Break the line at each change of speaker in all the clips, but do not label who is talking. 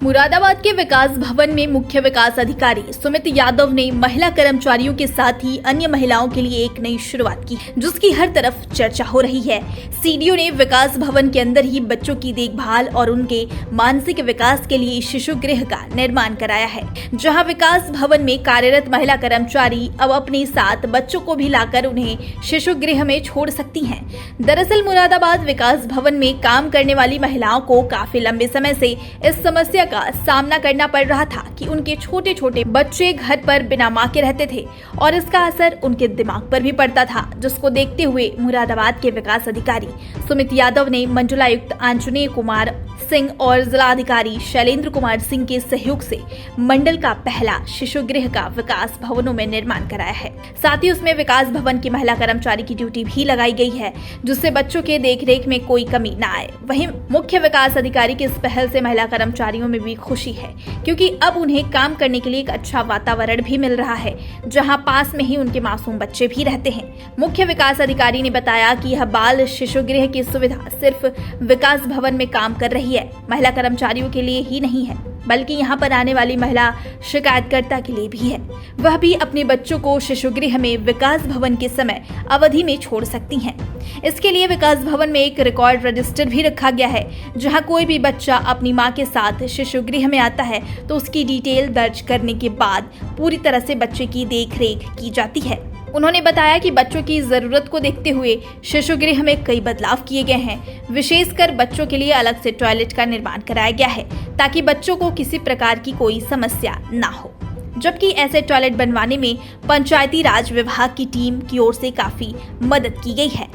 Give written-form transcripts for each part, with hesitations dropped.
मुरादाबाद के विकास भवन में मुख्य विकास अधिकारी सुमित यादव ने महिला कर्मचारियों के साथ ही अन्य महिलाओं के लिए एक नई शुरुआत की, जिसकी हर तरफ चर्चा हो रही है। सीडीओ ने विकास भवन के अंदर ही बच्चों की देखभाल और उनके मानसिक विकास के लिए शिशु गृह का निर्माण कराया है, जहां विकास भवन में कार्यरत महिला कर्मचारी अब अपने साथ बच्चों को भी लाकर उन्हें शिशु गृह में छोड़ सकती हैं। दरअसल मुरादाबाद विकास भवन में काम करने वाली महिलाओं को काफी लंबे समय से इस समस्या का सामना करना पड़ रहा था कि उनके छोटे छोटे बच्चे घर पर बिना मां के रहते थे और इसका असर उनके दिमाग पर भी पड़ता था, जिसको देखते हुए मुरादाबाद के विकास अधिकारी सुमित यादव ने मंडलायुक्त आंजनेय कुमार सिंह और जिलाधिकारी शैलेंद्र कुमार सिंह के सहयोग से मंडल का पहला शिशु गृह का विकास भवनों में निर्माण कराया है। साथ ही उसमें विकास भवन की महिला कर्मचारी की ड्यूटी भी लगाई गई है, जिससे बच्चों के देखरेख में कोई कमी न आए। वहीं मुख्य विकास अधिकारी की इस पहल से महिला कर्मचारियों में भी खुशी है, क्योंकि अब उन्हें काम करने के लिए एक अच्छा वातावरण भी मिल रहा है, जहाँ पास में ही उनके मासूम बच्चे भी रहते हैं। मुख्य विकास अधिकारी ने बताया कि यह बाल शिशु गृह की सुविधा सिर्फ विकास भवन में काम कर रही है, महिला कर्मचारियों के लिए ही नहीं है, बल्कि यहाँ पर आने वाली महिला शिकायतकर्ता के लिए भी है। वह भी अपने बच्चों को शिशु गृह में विकास भवन के समय अवधि में छोड़ सकती हैं। इसके लिए विकास भवन में एक रिकॉर्ड रजिस्टर भी रखा गया है, जहां कोई भी बच्चा अपनी मां के साथ शिशु गृह में आता है तो उसकी डिटेल दर्ज करने के बाद पूरी तरह से बच्चे की देखरेख की जाती है। उन्होंने बताया कि बच्चों की जरूरत को देखते हुए शिशु गृह में कई बदलाव किए गए हैं। विशेषकर बच्चों के लिए अलग से टॉयलेट का निर्माण कराया गया है, ताकि बच्चों को किसी प्रकार की कोई समस्या ना हो। जबकि ऐसे टॉयलेट बनवाने में पंचायती राज विभाग की टीम की ओर से काफी मदद की गई है।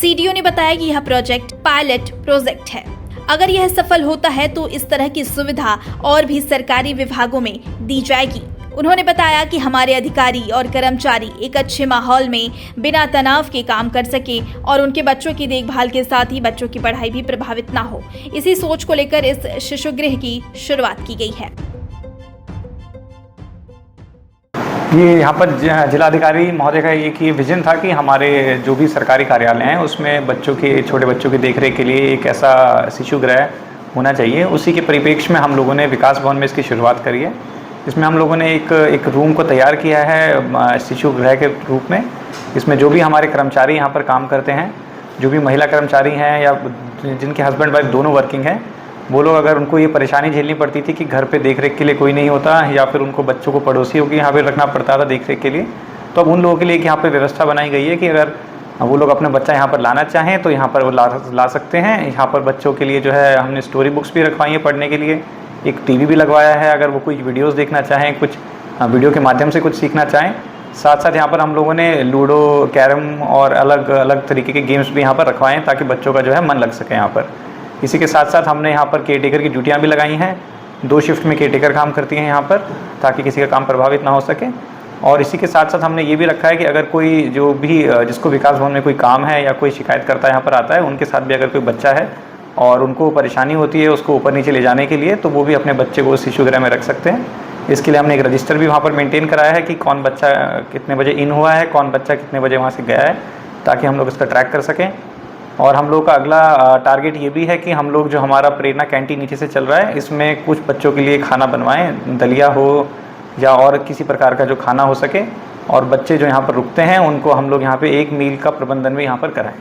सीडीओ ने बताया कि यह प्रोजेक्ट पायलट प्रोजेक्ट है। अगर यह सफल होता है तो इस तरह की सुविधा और भी सरकारी विभागों में दी जाएगी। उन्होंने बताया कि हमारे अधिकारी और कर्मचारी एक अच्छे माहौल में बिना तनाव के काम कर सके और उनके बच्चों की देखभाल के साथ ही बच्चों की पढ़ाई भी प्रभावित ना हो, इसी सोच को लेकर इस शिशु गृह की शुरुआत की गई है।
ये यहाँ पर जिलाधिकारी महोदय का एक ये विजन था कि हमारे जो भी सरकारी कार्यालय हैं उसमें बच्चों के छोटे बच्चों की देखरेख के लिए एक ऐसा शिशु गृह होना चाहिए। उसी के परिप्रेक्ष्य में हम लोगों ने विकास भवन में इसकी शुरुआत करी है। इसमें हम लोगों ने एक रूम को तैयार किया है शिशु गृह के रूप में। इसमें जो भी हमारे कर्मचारी यहाँ पर काम करते हैं, जो भी महिला कर्मचारी हैं या जिनके हस्बैंड वाइफ दोनों वर्किंग हैं, वो लोग अगर उनको ये परेशानी झेलनी पड़ती थी कि घर पे देखरेख के लिए कोई नहीं होता या फिर उनको बच्चों को पड़ोसियों के यहाँ पे रखना पड़ता था देखरेख के लिए, तो अब उन लोगों के लिए यहाँ पर व्यवस्था बनाई गई है कि अगर वो लोग अपना बच्चा यहाँ पर लाना चाहें तो यहाँ पर वो ला सकते हैं। यहाँ पर बच्चों के लिए जो है हमने स्टोरी बुक्स भी रखवाई हैं पढ़ने के लिए, एक टीवी भी लगवाया है अगर वो कुछ वीडियोस देखना चाहें, कुछ वीडियो के माध्यम से कुछ सीखना चाहें। साथ साथ यहाँ पर हम लोगों ने लूडो, कैरम और अलग अलग तरीके के गेम्स भी यहाँ पर रखवाए हैं ताकि बच्चों का जो है मन लग सके यहाँ पर। इसी के साथ साथ हमने यहाँ पर केयरटेकर की ड्यूटियाँ भी लगाई हैं। 2 शिफ्ट में केयरटेकर काम करती हैं यहाँ पर, ताकि किसी का काम प्रभावित ना हो सके। और इसी के साथ साथ हमने ये भी रखा है कि अगर कोई जो भी जिसको विकास भवन में कोई काम है या कोई शिकायतकर्ता यहाँ पर आता है, उनके साथ भी अगर कोई बच्चा है और उनको परेशानी होती है उसको ऊपर नीचे ले जाने के लिए, तो वो भी अपने बच्चे को शिशु गृह में रख सकते हैं। इसके लिए हमने एक रजिस्टर भी वहाँ पर मेंटेन कराया है कि कौन बच्चा कितने बजे इन हुआ है, कौन बच्चा कितने बजे वहाँ से गया है, ताकि हम लोग इसका ट्रैक कर सकें। और हम लोग का अगला टारगेट ये भी है कि हम लोग जो हमारा प्रेरणा कैंटीन नीचे से चल रहा है, इसमें कुछ बच्चों के लिए खाना बनवाएँ, दलिया हो या और किसी प्रकार का जो खाना हो सके, और बच्चे जो यहाँ पर रुकते हैं उनको हम लोग यहाँ पर एक मील का प्रबंधन भी यहाँ पर कराएँ।